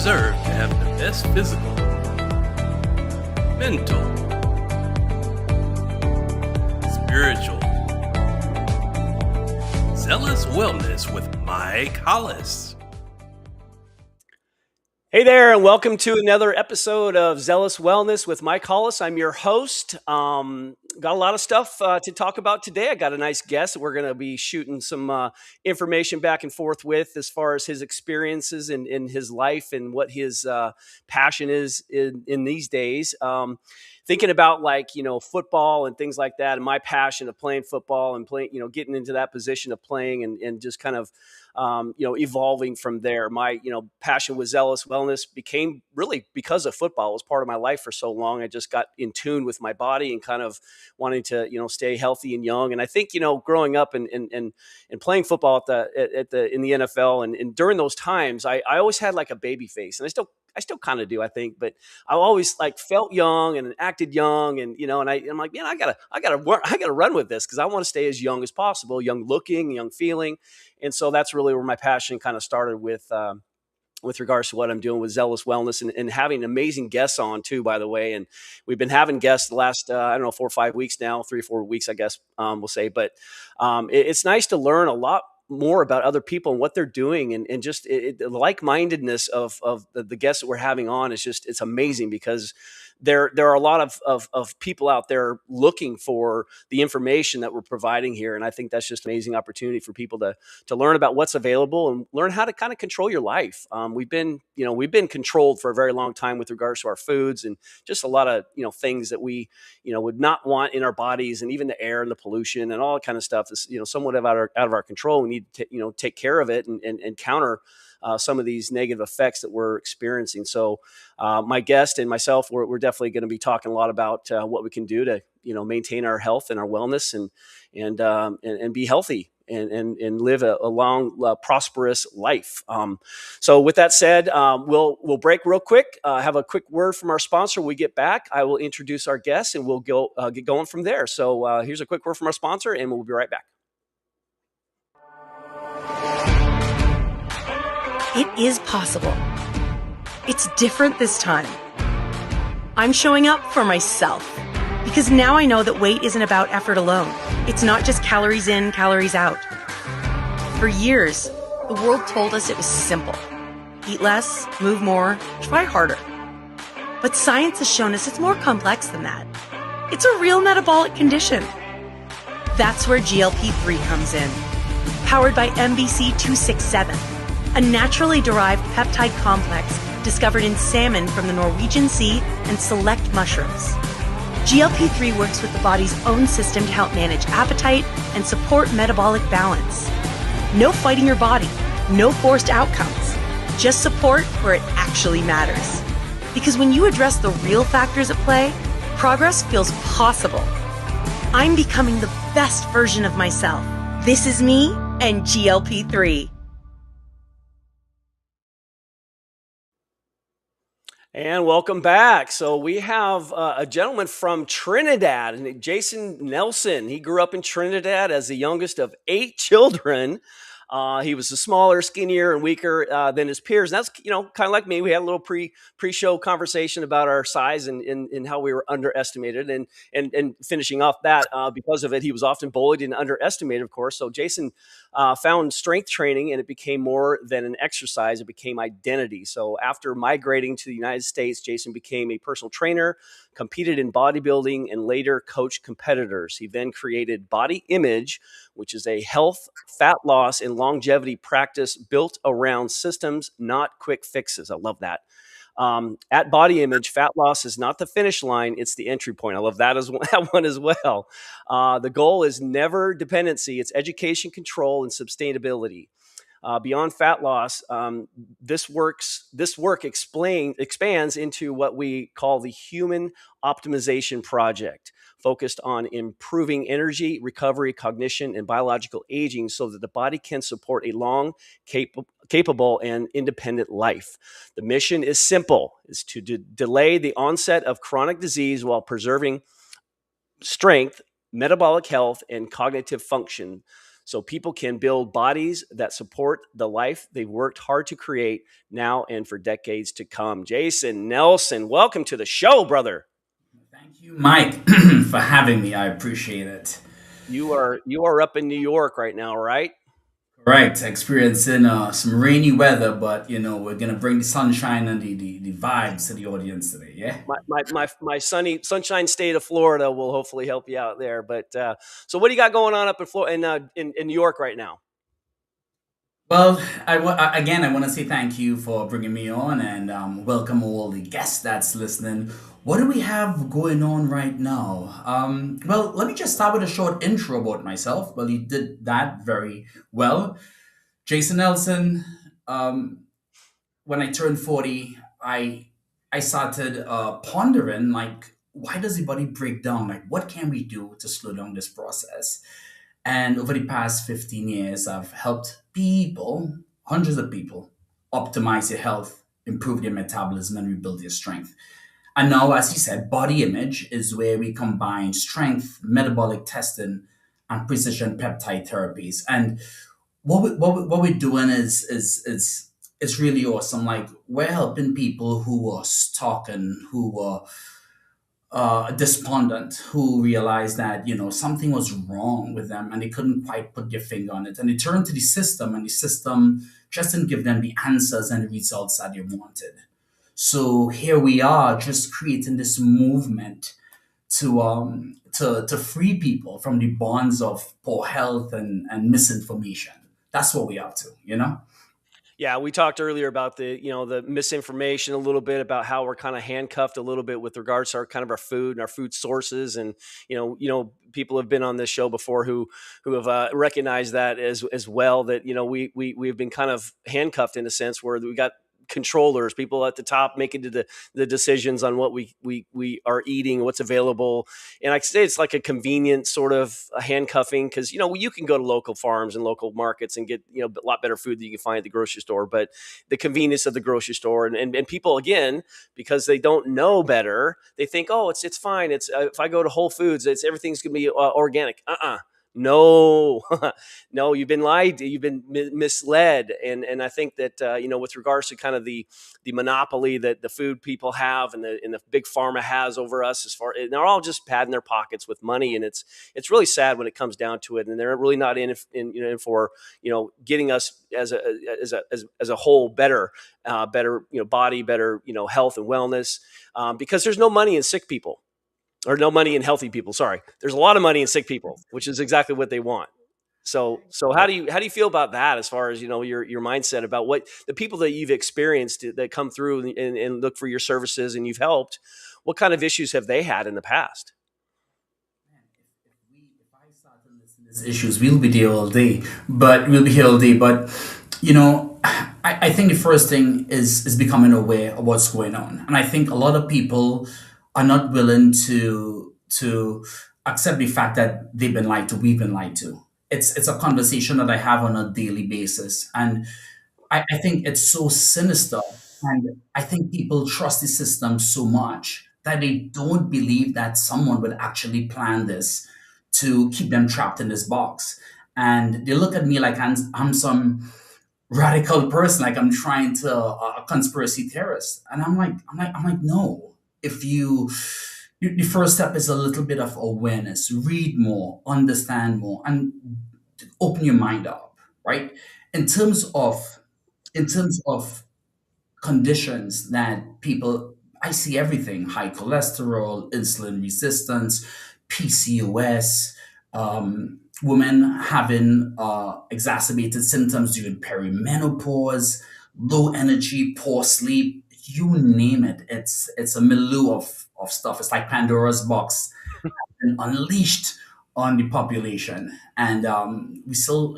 deserve to have the best physical, mental, spiritual. Zealous Wellness with Mike Hollis. Hey there, and welcome to another episode of Zealous Wellness with Mike Hollis. I'm your host. Got a lot of stuff to talk about today. I got a nice guest that we're going to be shooting some information back and forth with as far as his experiences in his life and what his passion is in these days. Thinking about football and things like that, and my passion of playing football and playing, getting into that position of playing and just kind of evolving from there. My, passion with Zealous Wellness became really because of football. It was part of my life for so long. I just got in tune with my body and kind of wanting to, stay healthy and young. And I think, growing up and playing football in the NFL and during those times, I always had like a baby face, and I still kind of do, I think, but I always felt young and acted young, and I'm like, man, I gotta run with this because I want to stay as young as possible, young looking, young feeling, and so that's really where my passion kind of started with regards to what I'm doing with Zealous Wellness and having amazing guests on too, by the way. And we've been having guests the last, 4 or 5 weeks now, 3 or 4 weeks, I guess we'll say. But it's nice to learn a lot more about other people and what they're doing. And just the like-mindedness of the guests that we're having on is just, it's amazing because there are a lot of people out there looking for the information that we're providing here. And I think that's just an amazing opportunity for people to learn about what's available and learn how to kind of control your life. We've been controlled for a very long time with regards to our foods and just a lot of, things that we, would not want in our bodies, and even the air and the pollution and all that kind of stuff is, somewhat out of our control. We need to, take care of it and counter some of these negative effects that we're experiencing. So my guest and myself, we're definitely going to be talking a lot about what we can do to, maintain our health and our wellness and be healthy and live a long, prosperous life. So with that said, we'll break real quick, have a quick word from our sponsor. When we get back, I will introduce our guests and we'll get going from there. So here's a quick word from our sponsor and we'll be right back. It is possible. It's different this time. I'm showing up for myself because now I know that weight isn't about effort alone. It's not just calories in, calories out. For years, the world told us it was simple. Eat less, move more, try harder. But science has shown us it's more complex than that. It's a real metabolic condition. That's where GLP-3 comes in. Powered by MBC 267. A naturally derived peptide complex discovered in salmon from the Norwegian Sea and select mushrooms. GLP-3 works with the body's own system to help manage appetite and support metabolic balance. No fighting your body, no forced outcomes, just support where it actually matters. Because when you address the real factors at play, progress feels possible. I'm becoming the best version of myself. This is me and GLP-3. And welcome back. So we have a gentleman from Trinidad, Jason Nelson. He grew up in Trinidad as the youngest of 8 children. He was the smaller, skinnier, and weaker than his peers. And that's, kind of like me. We had a little pre-show conversation about our size and how we were underestimated. And finishing off that, because of it, he was often bullied and underestimated, of course. So Jason found strength training, and it became more than an exercise. It became identity. So after migrating to the United States, Jason became a personal trainer, competed in bodybuilding, and later coached competitors. He then created Body Image, which is a health, fat loss, and longevity practice built around systems, not quick fixes. I love that. At Body Image, fat loss is not the finish line, it's the entry point. I love that that one as well. The goal is never dependency, it's education, control, and sustainability. Beyond fat loss, this work expands into what we call the Human Optimization Project, focused on improving energy, recovery, cognition, and biological aging so that the body can support a long, capable, and independent life. The mission is simple: is to delay the onset of chronic disease while preserving strength, metabolic health, and cognitive function, so people can build bodies that support the life they've worked hard to create now and for decades to come. Jason Nelson, welcome to the show, brother. Thank you, Mike, for having me. I appreciate it. You are up in New York right now, right? Right, experiencing some rainy weather, but we're gonna bring the sunshine and the vibes to the audience today. Yeah. My sunny sunshine state of Florida will hopefully help you out there. But so what do you got going on up in Florida in New York right now? Well, again, I want to say thank you for bringing me on and welcome all the guests that's listening. What do we have going on right now? Well, let me just start with a short intro about myself. Well, you did that very well. Jason Nelson. When I turned 40, I started pondering like, why does the body break down? Like, what can we do to slow down this process? And over the past 15 years, I've helped people, hundreds of people, optimize their health, improve their metabolism, and rebuild their strength. And now, as you said, body image is where we combine strength, metabolic testing, and precision peptide therapies. And what we're doing is it's really awesome. Like, we're helping people who are stuck and who were despondent, who realized that something was wrong with them and they couldn't quite put their finger on it, and they turned to the system, and the system just didn't give them the answers and the results that they wanted. So here we are, just creating this movement to free people from the bonds of poor health and misinformation. That's what we're up to. Yeah, we talked earlier about the misinformation a little bit, about how we're kind of handcuffed a little bit with regards to our food and our food sources, and people have been on this show before who have recognized that as well, that we've been kind of handcuffed in a sense where we got controllers, people at the top making the decisions on what we are eating, what's available. And I say it's like a convenient sort of a handcuffing, because you can go to local farms and local markets and get a lot better food than you can find at the grocery store. But the convenience of the grocery store, and people, again, because they don't know better, they think, oh, it's fine. It's if I go to Whole Foods, everything's gonna be organic. No, no, you've been lied to, you've been misled. And I think that, with regards to kind of the monopoly that the food people have and the big pharma has over us, they're all just padding their pockets with money. And it's really sad when it comes down to it. And they're really not in for, getting us as a whole better body, better, health and wellness, because there's no money in sick people. Or no money in healthy people. Sorry, there's a lot of money in sick people, which is exactly what they want. So how do you feel about that, as far as your mindset about what the people that you've experienced that come through and look for your services and you've helped, what kind of issues have they had in the past? If I start to listen to these issues, we'll be here all day. But I think the first thing is becoming aware of what's going on, and I think a lot of people are not willing to accept the fact that they've been lied to, we've been lied to. It's a conversation that I have on a daily basis. And I think it's so sinister. And I think people trust the system so much that they don't believe that someone would actually plan this to keep them trapped in this box. And they look at me like I'm some radical person, like I'm trying to a conspiracy theorist. And I'm like, no. If the first step is a little bit of awareness, read more, understand more, and open your mind up, right? In terms of conditions that people, I see everything: high cholesterol, insulin resistance, PCOS, women having exacerbated symptoms during perimenopause, low energy, poor sleep. You name it. It's a milieu of stuff. It's like Pandora's box and unleashed on the population. And we still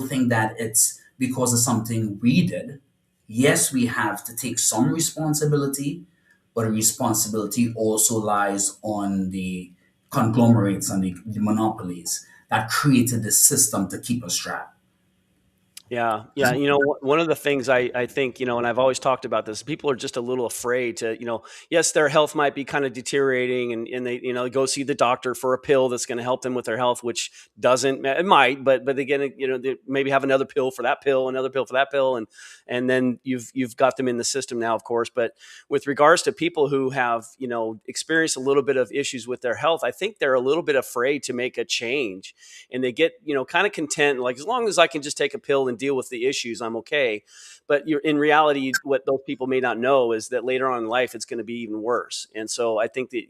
think that it's because of something we did. Yes, we have to take some responsibility, but the responsibility also lies on the conglomerates and the monopolies that created this system to keep us trapped. Yeah, yeah. One of the things I think, and I've always talked about this, people are just a little afraid to, yes, their health might be kind of deteriorating and they, go see the doctor for a pill that's going to help them with their health, which doesn't, it might, but again, they maybe have another pill for that pill, another pill for that pill. And then you've got them in the system now, of course. But with regards to people who have, experienced a little bit of issues with their health, I think they're a little bit afraid to make a change and they get, kind of content, like as long as I can just take a pill and deal with the issues, I'm okay. But in reality, what those people may not know is that later on in life, it's going to be even worse. And so I think that,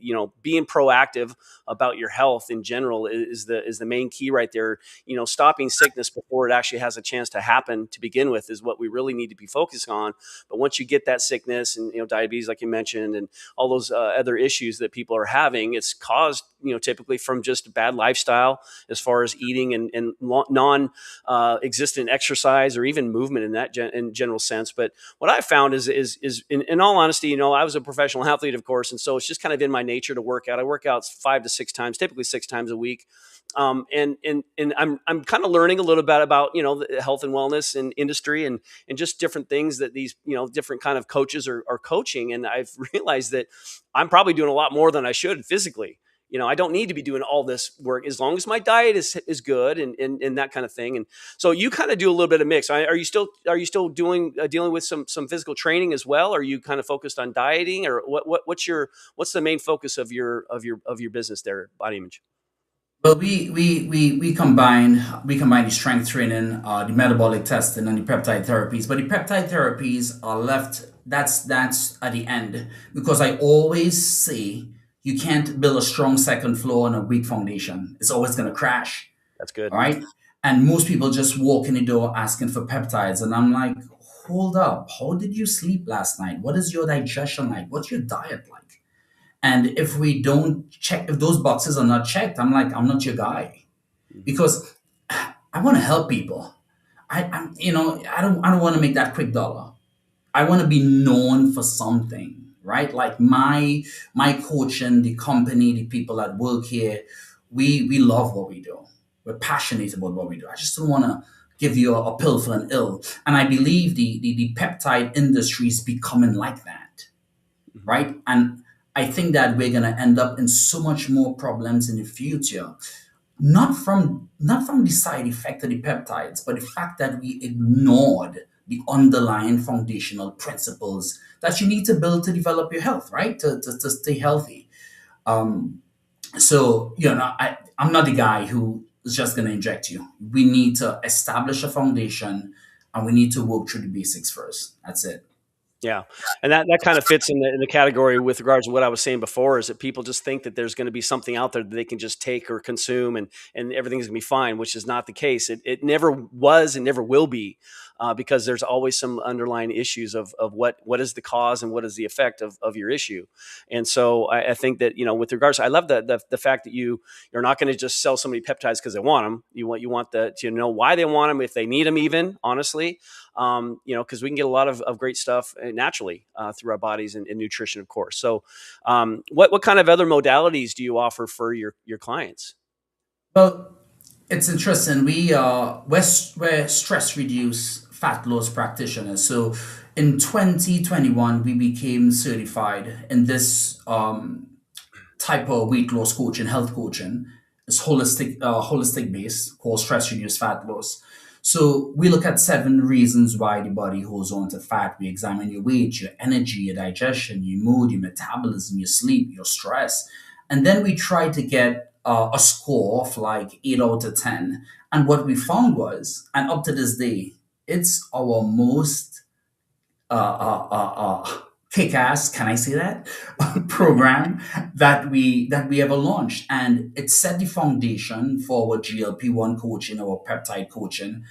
being proactive about your health in general is the main key right there. Stopping sickness before it actually has a chance to happen to begin with is what we really need to be focused on. But once you get that sickness and, diabetes, like you mentioned, and all those other issues that people are having, it's caused, typically from just bad lifestyle as far as eating and non-existent exercise or even movement in that in general sense. But what I found is in all honesty, I was a professional athlete, of course, and so it's just kind of in my nature to work out. I work out 5 to 6 times, typically 6 times a week. And I'm kind of learning a little bit about the health and wellness and industry and just different things that these different kind of coaches are coaching, and I've realized that I'm probably doing a lot more than I should physically. I don't need to be doing all this work as long as my diet is good and that kind of thing. And so you kind of do a little bit of mix. Are you still doing dealing with some physical training as well? Are you kind of focused on dieting, or what's the main focus of your business there, Body Image? Well, we combine the strength training, the metabolic testing, and the peptide therapies. But the peptide therapies are left. That's at the end, because I always say you can't build a strong second floor on a weak foundation. It's always going to crash. That's good. All right. And most people just walk in the door asking for peptides, and I'm like, hold up. How did you sleep last night? What is your digestion like? What's your diet like? And if we don't check, if those boxes are not checked, I'm like, I'm not your guy, because I want to help people. I don't want to make that quick dollar. I want to be known for something, right? Like my coaching, the company, the people that work here, we love what we do. We're passionate about what we do. I just don't want to give you a pill for an ill. And I believe the peptide industry is becoming like that, right? And I think that we're gonna end up in so much more problems in the future, not from the side effect of the peptides, but the fact that we ignored the underlying foundational principles that you need to build to develop your health, right? To stay healthy. Um, I'm not the guy who is just gonna inject you. We need to establish a foundation, and we need to work through the basics first. That's it. Yeah, and that kind of fits in the category with regards to what I was saying before, is that people just think that there's going to be something out there that they can just take or consume and everything's going to be fine, which is not the case. It never was and never will be, because there's always some underlying issues of what is the cause and what is the effect of your issue. And so I think that with regards, I love the fact that you're not going to just sell somebody peptides because they want them. You want to know why they want them, if they need them, even honestly. Because we can get a lot of great stuff naturally through our bodies and nutrition, of course. So, what kind of other modalities do you offer for your clients? Well, it's interesting. We're stress reduce fat loss practitioners. So in 2021, we became certified in this type of weight loss coaching, health coaching. It's holistic based, called stress reduce fat loss. So we look at 7 reasons why the body holds on to fat. We examine your weight, your energy, your digestion, your mood, your metabolism, your sleep, your stress. And then we try to get a score of like 8 out of 10. And what we found was, and up to this day, it's our most kick-ass, can I say that, program that we ever launched. And it set the foundation for our GLP-1 coaching, our peptide coaching.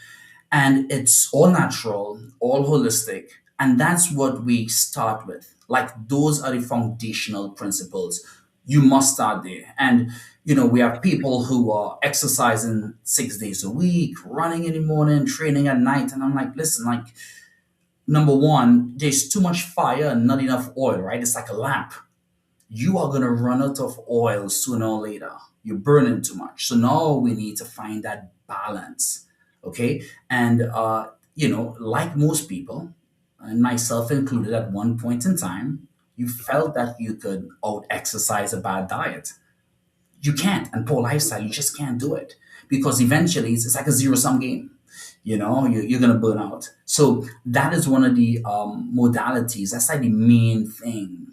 And it's all natural, all holistic. And that's what we start with. Like, those are the foundational principles. You must start there. And we have people who are exercising 6 days a week, running in the morning, training at night. And I'm like, listen, like, number one, there's too much fire and not enough oil, right? It's like a lamp. You are going to run out of oil sooner or later. You're burning too much. So now we need to find that balance, Okay. And, like most people, and myself included at one point in time, you felt that you could out exercise a bad diet. You can't. And poor lifestyle, you just can't do it because eventually it's like a zero sum game. You're going to burn out. So that is one of the modalities. That's like the main thing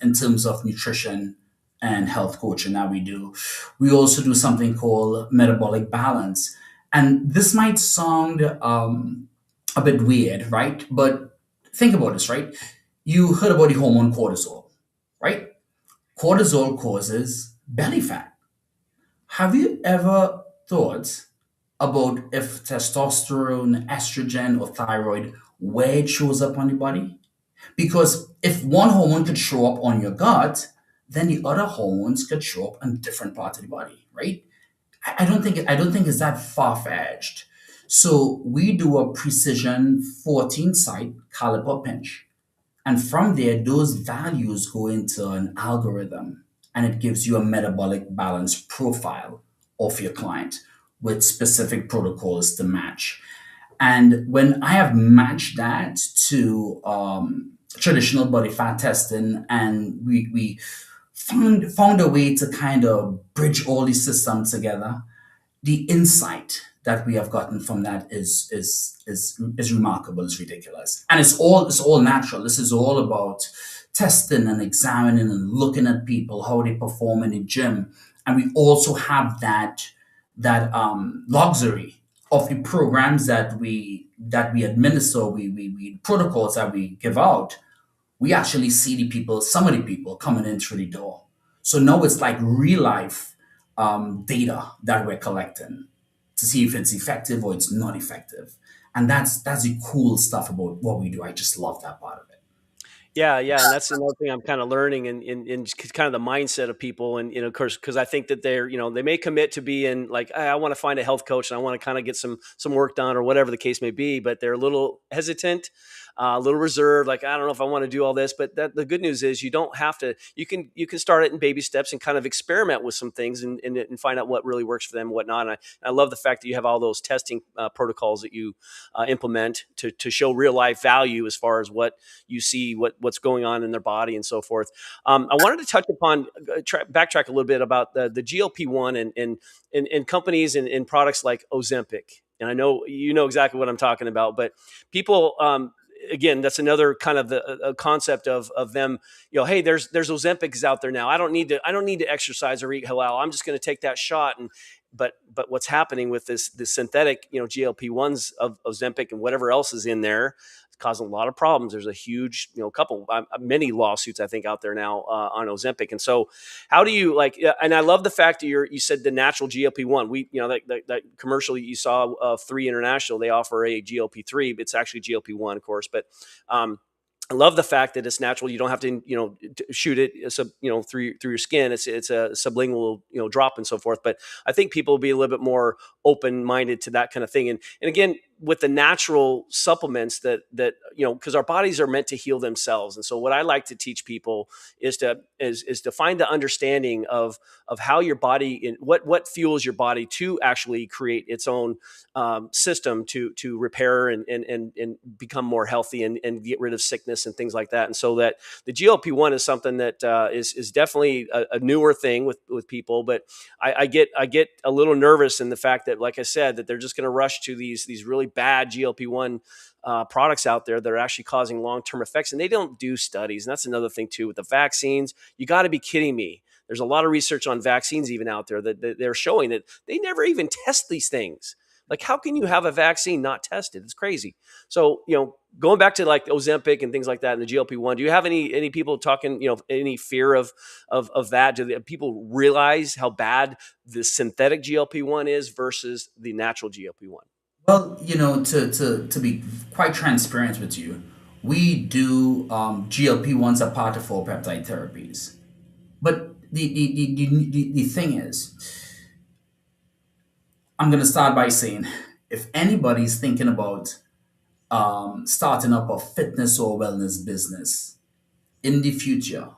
in terms of nutrition and health coaching that we do. We also do something called metabolic balance. And this might sound a bit weird, right? But think about this, right? You heard about the hormone cortisol, right? Cortisol causes belly fat. Have you ever thought about if testosterone, estrogen, or thyroid, where it shows up on the body? Because if one hormone could show up on your gut, then the other hormones could show up on different parts of the body, right? I don't think it's that far fetched. So we do a precision 14 site caliper pinch. And from there, those values go into an algorithm and it gives you a metabolic balance profile of your client with specific protocols to match. And when I have matched that to traditional body fat testing, and we found a way to kind of bridge all these systems together, the insight that we have gotten from that is remarkable. It's ridiculous, and it's all natural. This is all about testing and examining and looking at people how they perform in the gym, and we also have that luxury of the programs that we administer, we protocols that we give out. We actually see the people, some of the people coming in through the door. So now it's like real life data that we're collecting to see if it's effective or it's not effective. And that's the cool stuff about what we do. I just love that part of it. Yeah, yeah, and that's another thing I'm kind of learning in kind of the mindset of people, and of course, because I think that they may commit to being like, I want to find a health coach and I want to kind of get some work done or whatever the case may be, but they're a little hesitant, a little reserved, like I don't know if I want to do all this. But the good news is you don't have to. You can start it in baby steps and kind of experiment with some things and find out what really works for them and whatnot. And I love the fact that you have all those testing protocols that you implement to show real life value as far as what you see, what's going on in their body and so forth. I wanted to touch upon, backtrack a little bit about the GLP-1 and companies and products like Ozempic. And I know you know exactly what I'm talking about, but people, again, that's another kind of a concept of them. Hey, there's Ozempics out there now. I don't need to exercise or eat halal. I'm just going to take that shot. But what's happening with this synthetic GLP-1s of Ozempic and whatever else is in there, it's causing a lot of problems. There's a huge many lawsuits I think out there now on Ozempic. And so how do you and I love the fact that you said the natural GLP-1. We that commercial you saw of 3 International, they offer a GLP-3. It's actually GLP-1, of course, but I love the fact that it's natural. You don't have to, shoot it, through your skin. It's a sublingual, drop and so forth. But I think people will be a little bit more open minded to that kind of thing. And again, with the natural supplements that because our bodies are meant to heal themselves. And so what I like to teach people is to find the understanding of how your body, what fuels your body to actually create its own system to repair and become more healthy and get rid of sickness and things like that. And so that the GLP-1 is something that is definitely a newer thing with people, but I get a little nervous in the fact that, like I said, that they're just going to rush to these really bad GLP-1 products out there that are actually causing long-term effects, and they don't do studies. And that's another thing too with the vaccines. You got to be kidding me. There's a lot of research on vaccines even out there that they're showing that they never even test these things. Like, how can you have a vaccine not tested? It's crazy. So, going back to like Ozempic and things like that and the GLP-1, do you have any people talking, any fear of that? Do people realize how bad the synthetic GLP-1 is versus the natural GLP-1? Well, to be quite transparent with you, we do GLP-1s are part of our peptide therapies. But the thing is, I'm going to start by saying, if anybody's thinking about starting up a fitness or wellness business in the future,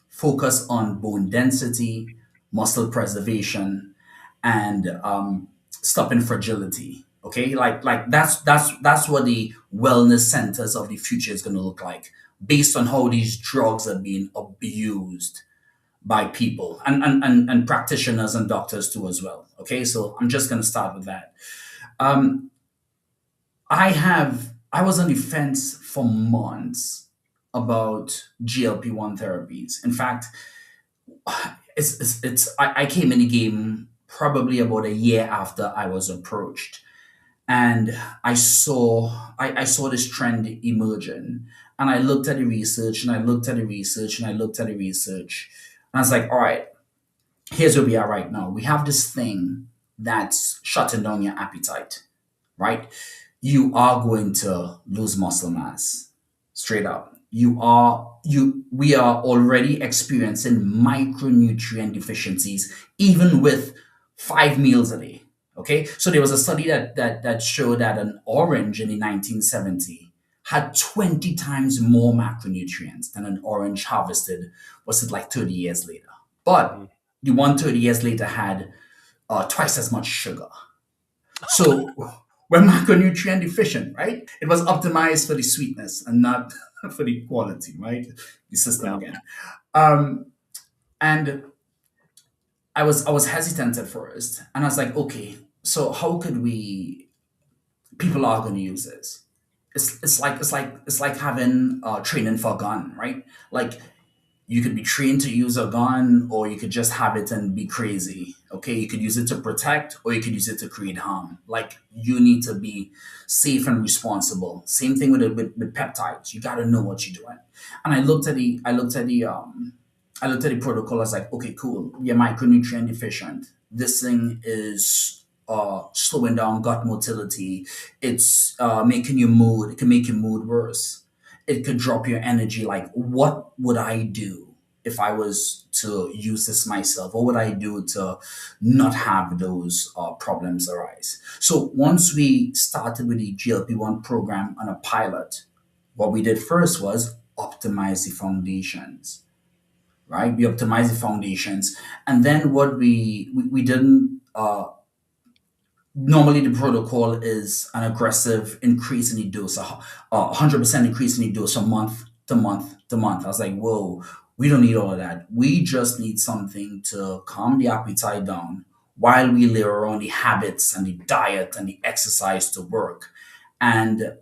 focus on bone density, muscle preservation, and stopping fragility. Okay, like that's what the wellness centers of the future is going to look like, based on how these drugs are being abused by people and practitioners and doctors too as well. Okay, so I'm just going to start with that. Um, I was on the fence for months about GLP-1 therapies. In fact, I came in the game probably about a year after I was approached, and I saw this trend emerging, and I looked at the research and I looked at the research and I looked at the research, and I was like, all right, here's where we are right now. We have this thing that's shutting down your appetite, right? You are going to lose muscle mass, straight up. We are already experiencing micronutrient deficiencies, even with 5 meals a day. Okay, so there was a study that showed that an orange in the 1970 had 20 times more macronutrients than an orange harvested, was it like 30 years later? But Mhm. the one 30 years later had twice as much sugar. So we're macronutrient deficient, right? It was optimized for the sweetness and not for the quality, right? The system Yeah. again. And I was hesitant at first, and I was like, okay, so how could we? People are going to use this. It's like having training for a gun, right? Like, you could be trained to use a gun, or you could just have it and be crazy. Okay, you could use it to protect, or you could use it to create harm. Like, you need to be safe and responsible. Same thing with peptides. You got to know what you're doing. And I looked at the protocol. I was like, okay, cool. You're micronutrient deficient. This thing is slowing down gut motility. It's making your mood. It can make your mood worse. It could drop your energy. Like, what would I do if I was to use this myself? What would I do to not have those problems arise? So once we started with the GLP-1 program on a pilot, what we did first was optimize the foundations, right? We optimized the foundations, and then what we didn't. Normally, the protocol is an aggressive increase in the dose, 100% increase in the dose from month to month to month. I was like, whoa, we don't need all of that. We just need something to calm the appetite down while we layer on the habits and the diet and the exercise to work. And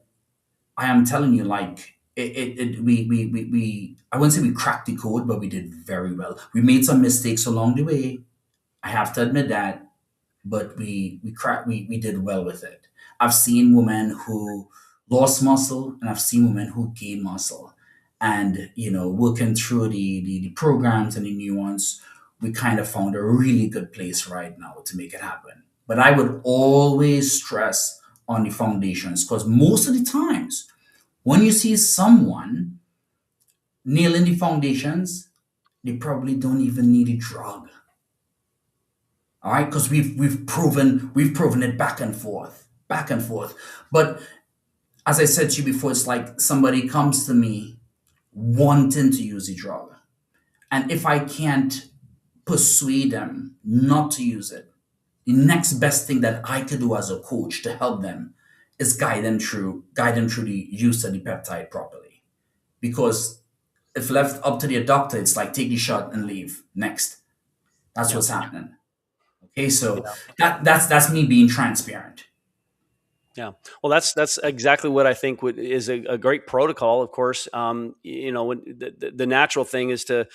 I am telling you, like, I wouldn't say we cracked the code, but we did very well. We made some mistakes along the way. I have to admit that, but we did well with it. I've seen women who lost muscle, and I've seen women who gained muscle. And working through the programs and the new ones, we kind of found a really good place right now to make it happen. But I would always stress on the foundations, because most of the times when you see someone nailing the foundations, they probably don't even need a drug. All right, because we've proven it back and forth, back and forth. But as I said to you before, it's like somebody comes to me wanting to use a drug, and if I can't persuade them not to use it, the next best thing that I could do as a coach to help them is guide them through the use of the peptide properly. Because if left up to the doctor, it's like take the shot and leave. Next, that's Yeah. what's happening. Okay, so that's me being transparent. Yeah. Well, that's exactly what I think is a great protocol. Of course, when the natural thing is to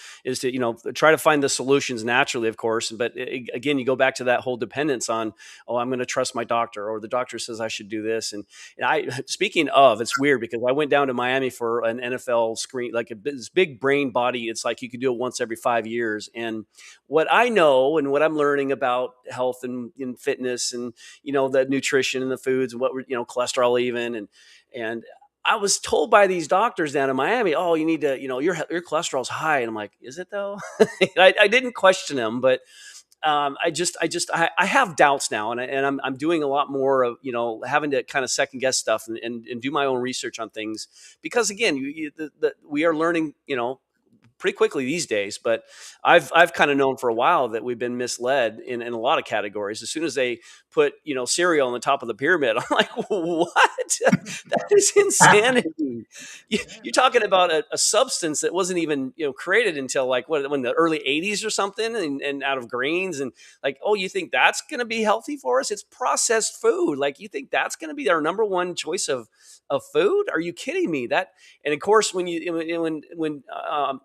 try to find the solutions naturally, of course. But again, you go back to that whole dependence on, oh, I'm going to trust my doctor, or the doctor says I should do this. And I, speaking of, it's weird because I went down to Miami for an NFL screen, like this big brain body. It's like you could do it once every 5 years. And what I know and what I'm learning about health and fitness and the nutrition and the foods and what cholesterol even and I was told by these doctors down in Miami, oh, you need to, your cholesterol's high, and I'm like, is it though? I didn't question them, but I have doubts now, and I'm doing a lot more of having to kind of second guess stuff and do my own research on things because again, we are learning pretty quickly these days. But I've kind of known for a while that we've been misled in a lot of categories. As soon as they put, cereal on the top of the pyramid. I'm like, what? That is insanity. You're talking about a substance that wasn't even, created until like when the early 80s or something, and out of grains, and like, oh, you think that's going to be healthy for us? It's processed food. Like, you think that's going to be our number one choice of food? Are you kidding me? That, and of course, when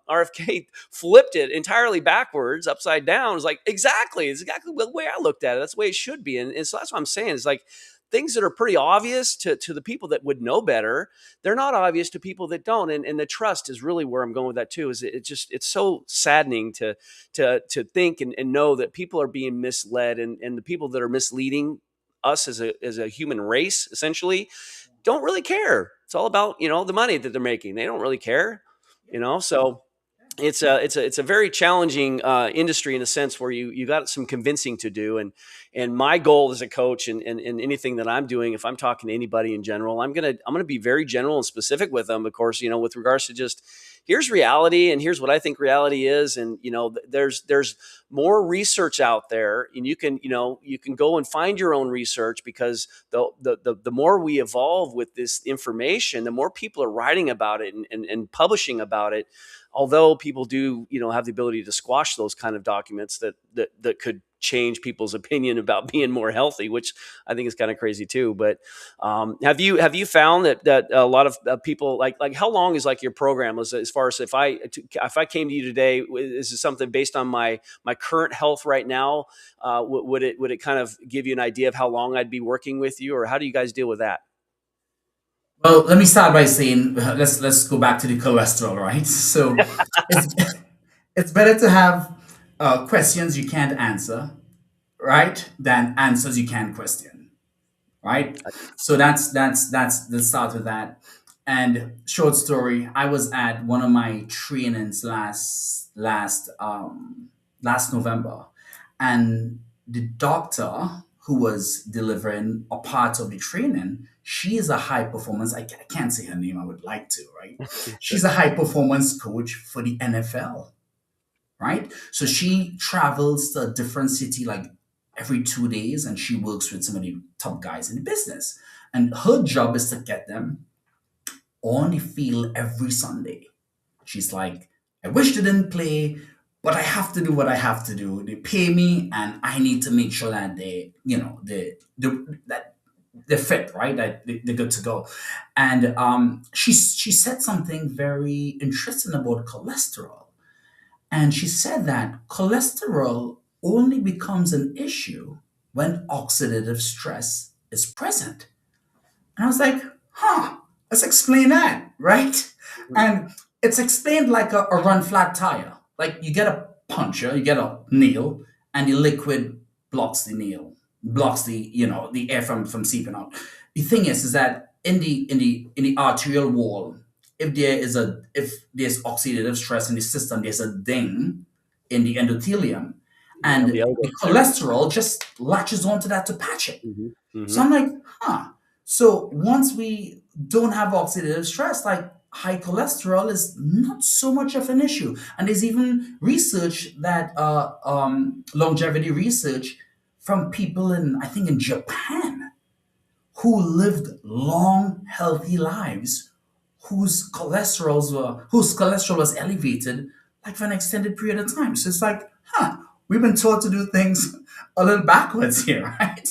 RFK flipped it entirely backwards, upside down, it's like, it's exactly the way I looked at it. That's the way it should be. And so that's what I'm saying. It's like things that are pretty obvious to the people that would know better, they're not obvious to people that don't. And the trust is really where I'm going with that too. Is it's so saddening to think and know that people are being misled, and the people that are misleading us as a human race, essentially, don't really care. It's all about, the money that they're making. They don't really care, so it's a very challenging industry in a sense where you got some convincing to do. And my goal as a coach and anything that I'm doing, if I'm talking to anybody in general, I'm gonna be very general and specific with them, of course, with regards to just, here's reality and here's what I think reality is. And there's more research out there, and you can go and find your own research, because the more we evolve with this information, the more people are writing about it and publishing about it. Although people do, have the ability to squash those kind of documents that could change people's opinion about being more healthy, which I think is kind of crazy too. But have you found that a lot of people, like how long is like your program, as far as if I came to you today, is it something based on my current health right now? Would it kind of give you an idea of how long I'd be working with you, or how do you guys deal with that? Well, let me start by saying let's go back to the cholesterol, right? So it's, it's better to have questions you can't answer, right, than answers you can't question, right? So that's let's start with that. And short story, I was at one of my trainings last November, and the doctor who was delivering a part of the training, she is a high performance. I can't say her name. I would like to, right? She's a high performance coach for the NFL, right? So she travels to a different city like every 2 days, and she works with some of the top guys in the business. And her job is to get them on the field every Sunday. She's like, I wish they didn't play, but I have to do what I have to do. They pay me, and I need to make sure that that they're fit, right? That they're good to go. And she said something very interesting about cholesterol. And she said that cholesterol only becomes an issue when oxidative stress is present. And I was like, let's explain that, right? And it's explained like a run flat tire. Like you get a puncture, you get a nail, and the liquid blocks the nail, blocks the air from seeping out. The thing is that in the arterial wall, if there's oxidative stress in the system, there's a ding in the endothelium, and the cholesterol just latches onto that to patch it. So I'm like, So once we don't have oxidative stress, like high cholesterol is not so much of an issue. And there's even research that longevity research from people I think in Japan, who lived long, healthy lives, whose cholesterol was elevated like for an extended period of time. So it's like, we've been taught to do things a little backwards here, right?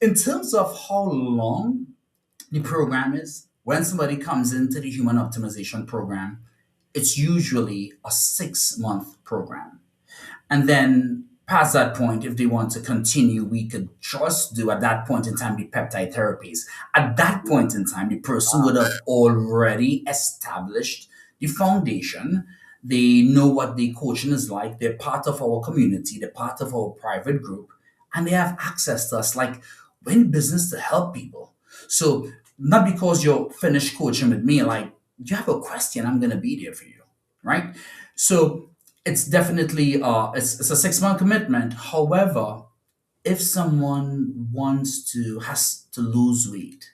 In terms of how long the program is, when somebody comes into the human optimization program, it's usually a 6-month program. And then past that point, if they want to continue, we could just do at that point in time the peptide therapies. At that point in time, the person would have already established the foundation. They know what the coaching is like. They're part of our community. They're part of our private group. And they have access to us. Like, we're in business to help people. So not because you're finished coaching with me, like, you have a question, I'm going to be there for you, right? So it's definitely it's a 6-month commitment. However, if someone has to lose weight,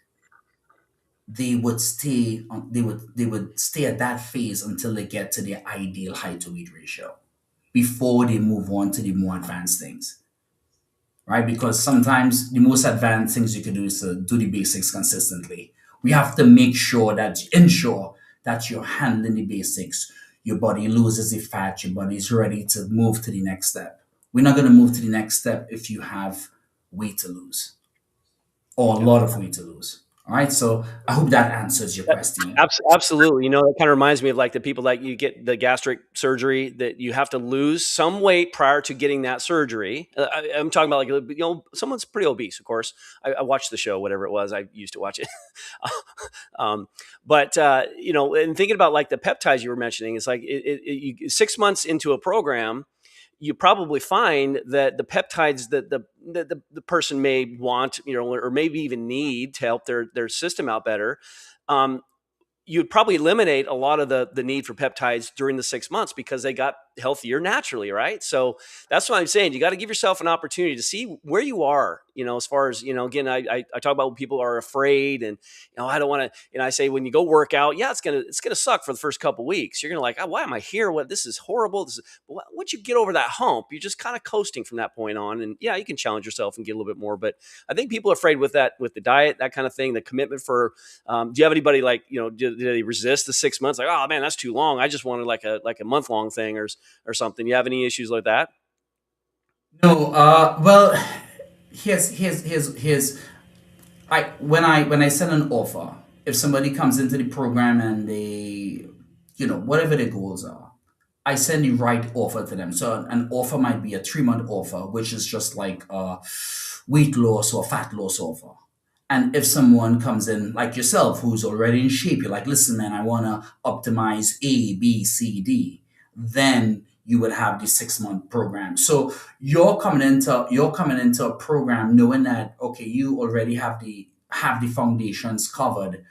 they would stay at that phase until they get to their ideal height to weight ratio before they move on to the more advanced things. right? Because sometimes the most advanced things you can do is to do the basics consistently. We have to ensure that you're handling the basics. Your body loses the fat, your body is ready to move to the next step. We're not going to move to the next step if you have weight to lose or a Yep. lot of weight to lose. All right. So I hope that answers your That question. absolutely. You know, that kind of reminds me of like the people that you get the gastric surgery that you have to lose some weight prior to getting that surgery. I'm talking about like, you know, someone's pretty obese, of course. I watched the show, whatever it was. I used to watch it. um, but, you know, and thinking about like the peptides you were mentioning, it's like 6 months into a program, you probably find that the peptides that the person may want, you know, or maybe even need to help their system out better, um, you'd probably eliminate a lot of the need for peptides during the 6 months because they got healthier naturally, right? So that's what I'm saying. You got to give yourself an opportunity to see where you are, you know, as far as, you know, again, I talk about when people are afraid and, you know, I don't want to, and I say, when you go work out, yeah, it's going to suck for the first couple of weeks. You're going to like, oh, why am I here? This is horrible. But once you get over that hump, you're just kind of coasting from that point on. And yeah, you can challenge yourself and get a little bit more, but I think people are afraid with that, with the diet, that kind of thing, the commitment for, do you have anybody like, you know, do they resist the 6 months? Like, oh man, that's too long. I just wanted like a month long thing or something. You have any issues like that? No, well, here's I when I send an offer, if somebody comes into the program and they, you know, whatever their goals are, I send the right offer to them. So an offer might be a 3 month offer, which is just like a weight loss or fat loss offer. And if someone comes in like yourself, who's already in shape, you're like, listen, man, I want to optimize A, B, C, D, then you would have the 6 month program. So you're coming into a program knowing that okay, you already have the foundations covered.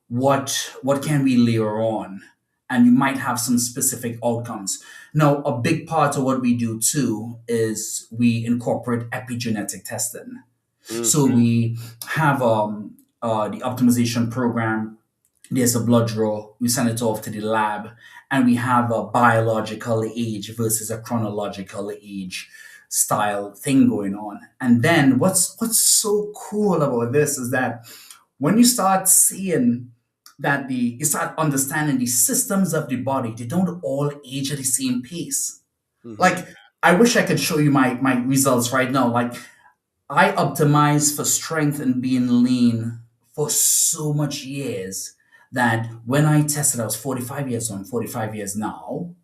What can we layer on? And you might have some specific outcomes. Now, a big part of what we do too is we incorporate epigenetic testing. So Mm-hmm. we have the optimization program. There's a blood draw. We send it off to the lab, and we have a biological age versus a chronological age style thing going on. And then what's so cool about this is that when you start seeing that the you start understanding the systems of the body, they don't all age at the same pace. Mm-hmm. Like I wish I could show you my results right now. Like I optimized for strength and being lean for so much years that when I tested, I was 45 years old, I'm 45 years now.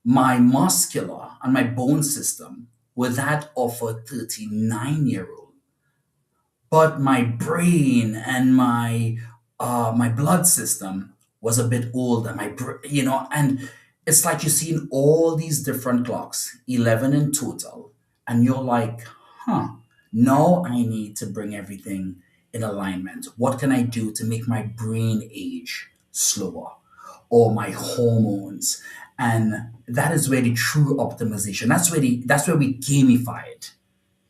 My muscular and my bone system were that of a 39-year-old, but my brain and my blood system was a bit older. You know, and it's like you're seeing all these different clocks, 11 in total, and you're like, huh. Now I need to bring everything in alignment. What can I do to make my brain age slower or my hormones? And that is where the true optimization. That's where we gamify it.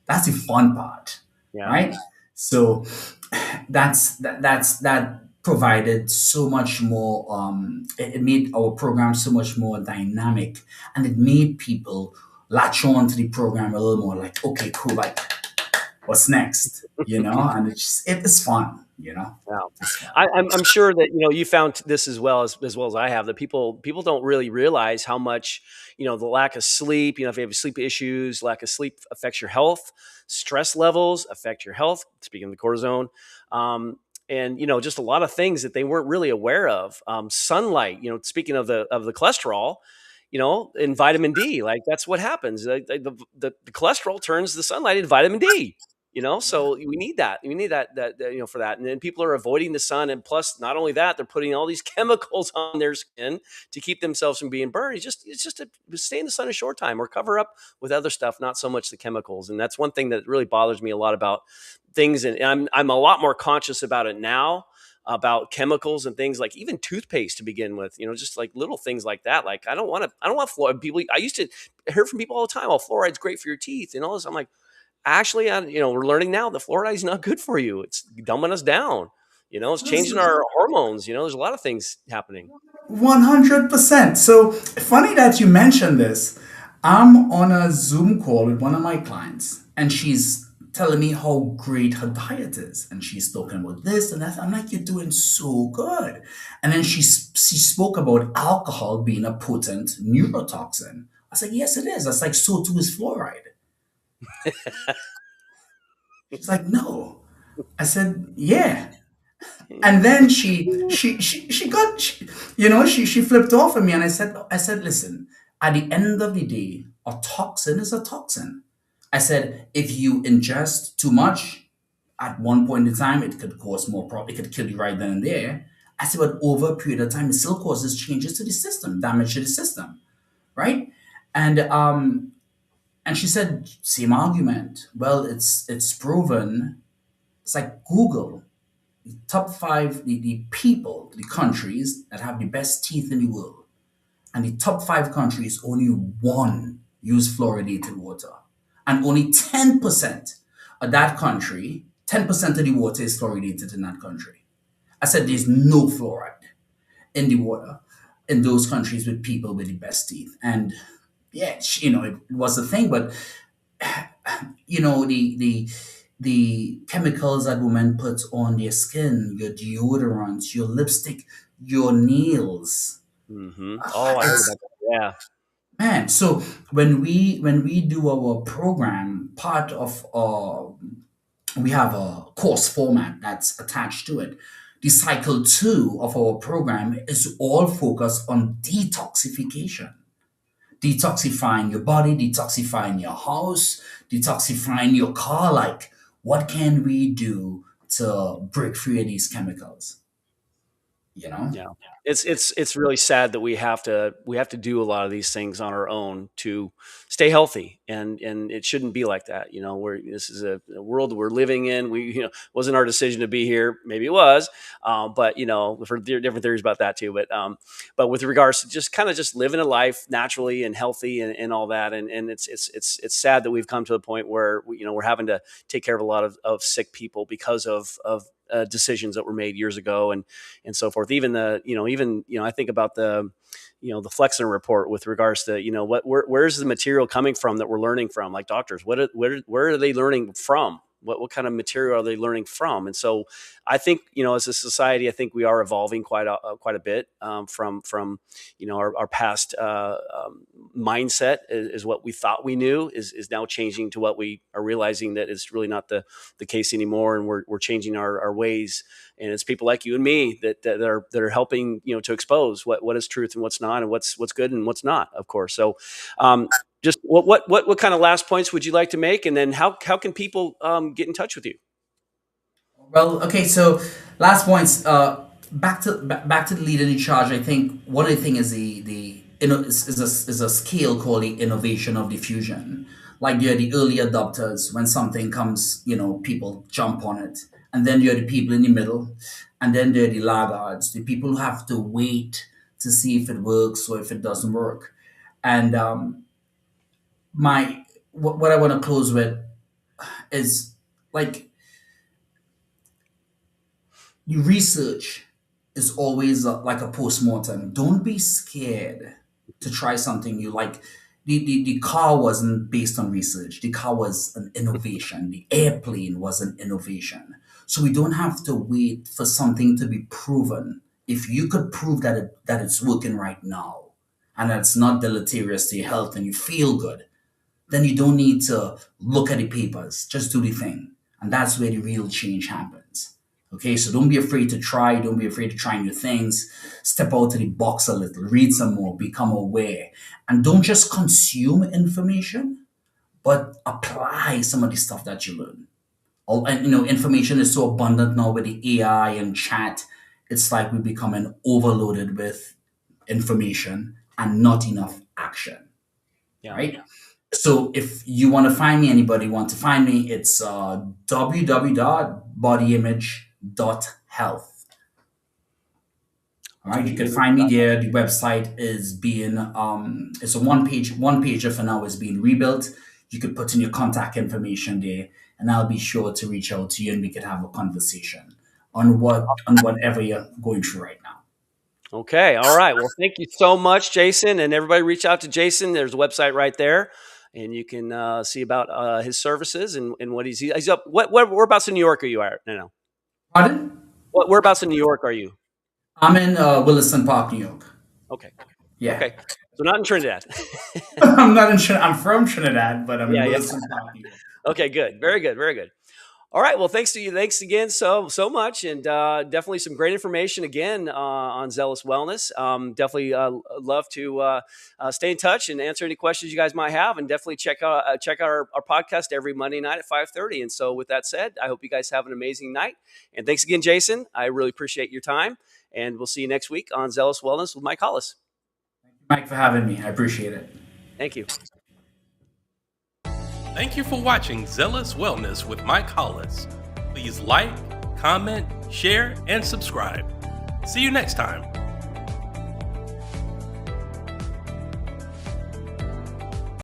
That's the fun part, Yeah. right? So that provided so much more. It made our program so much more dynamic, and it made people latch on to the program a little more. Like, okay, cool. Like, what's next? You know, and it is fun. You know, Yeah. it's fun. I'm sure that, you know, you found this as well as I have, that people don't really realize how much, you know, the lack of sleep, you know, if you have sleep issues, lack of sleep affects your health, stress levels affect your health, speaking of the cortisone. And, you know, just a lot of things that they weren't really aware of. Sunlight, you know, speaking of the cholesterol, you know, and vitamin D, like that's what happens. The cholesterol turns the sunlight into vitamin D, you know, so we need that. We need that, you know, for that. And then people are avoiding the sun. And plus, not only that, they're putting all these chemicals on their skin to keep themselves from being burned. It's just to stay in the sun a short time or cover up with other stuff, not so much the chemicals. And that's one thing that really bothers me a lot about things. And I'm a lot more conscious about it now, about chemicals and things, like even toothpaste to begin with, you know, just like little things like that. Like I don't want fluoride. People, I used to hear from people all the time, oh, fluoride's great for your teeth and all this. I'm like, actually, you know, we're learning now that fluoride is not good for you. It's dumbing us down. You know, it's changing our hormones. You know, there's a lot of things happening. 100%. So funny that you mentioned this. I'm on a Zoom call with one of my clients, and she's telling me how great her diet is, and she's talking about this and that. I'm like, you're doing so good. And then she spoke about alcohol being a potent neurotoxin. I said, yes, it is. I was like, so too is fluoride. She's like, no. I said, yeah. And then she flipped off at me, and I said, listen, at the end of the day, a toxin is a toxin. I said, if you ingest too much at one point in time, it could cause more problem. It could kill you right then and there. I said, but over a period of time, it still causes changes to the system, damage to the system, right? And and she said, same argument. Well, it's proven. It's like Google top five, the people, the countries that have the best teeth in the world. And the top five countries, only one use fluoridated water. And only 10% of that country, 10% of the water is fluoridated in that country. I said there's no fluoride in the water in those countries with people with the best teeth. And yeah, it was a thing, but the chemicals that women put on their skin, your deodorants, your lipstick, your nails. Oh, I heard It's about that. Yeah. man. So when we do our program, part of we have a course format that's attached to it. The cycle 2 of our program is all focused on detoxification, detoxifying your body, detoxifying your house, detoxifying your car. Like, what can we do to break free of these chemicals? You know? Yeah. It's really sad that we have to do a lot of these things on our own to stay healthy, and it shouldn't be like that. This is a world we're living in. Wasn't our decision to be here. Maybe it was, but we've heard different theories about that too. But with regards to just living a life naturally and healthy and all that, and it's sad that we've come to the point where we're having to take care of a lot of sick people because of decisions that were made years ago and so forth. Even I think about the Flexner report with regards to where's the material coming from that we're learning from, like doctors. Where are they learning from? What kind of material are they learning from? And so I think as a society, I think we are evolving quite a bit from our past mindset is what we thought we knew is now changing to what we are realizing that is really not the case anymore, and we're changing our ways. And it's people like you and me that are helping to expose what is truth and what's not, and what's good and what's not, of course. So just what kind of last points would you like to make, and then how can people get in touch with you? Well, okay. So last points. Back to the leader in charge. I think one of the thing is is a scale called the innovation of diffusion. Like, you're the early adopters. When something comes, people jump on it, and then you're the people in the middle, and then there are the laggards, the people who have to wait to see if it works or if it doesn't work. And what I want to close with is, like, the research is always like a post-mortem. Don't be scared to try something new. Like, the car wasn't based on research. The car was an innovation. The airplane was an innovation. So we don't have to wait for something to be proven. If you could prove that it's working right now, and that it's not deleterious to your health, and you feel good, then you don't need to look at the papers. Just do the thing. And that's where the real change happens. Okay, so don't be afraid to try. Don't be afraid to try new things. Step out of the box a little. Read some more. Become aware. And don't just consume information, but apply some of the stuff that you learn. And information is so abundant now with the AI and chat. It's like we're becoming overloaded with information and not enough action. Yeah. Right? So if you want to find me, anybody want to find me, it's www.bodyimage.health. All right, you can find me there. The website is being it's a one pager for now, is being rebuilt. You could put in your contact information there, and I'll be sure to reach out to you, and we could have a conversation on whatever you're going through right now. Okay. All right. Well, thank you so much, Jason, and everybody reach out to Jason. There's a website right there. and you can see about his services and what he's up. Whereabouts in New York are you at? No. Pardon? Whereabouts in New York are you? I'm in Williston Park, New York. Okay. Yeah. Okay. So not in Trinidad. I'm not in I'm from Trinidad, but I'm in Yeah. Williston Park, New York. Okay. Good. Very good. Very good. All right. Well, thanks to you. Thanks again so much, and definitely some great information again on Zealous Wellness. Definitely love to stay in touch and answer any questions you guys might have, and definitely check out our podcast every Monday night at 5:30. And so, with that said, I hope you guys have an amazing night. And thanks again, Jason. I really appreciate your time, and we'll see you next week on Zealous Wellness with Mike Hollis. Mike, for having me. I appreciate it. Thank you. Thank you for watching Zealous Wellness with Mike Hollis. Please like, comment, share, and subscribe. See you next time.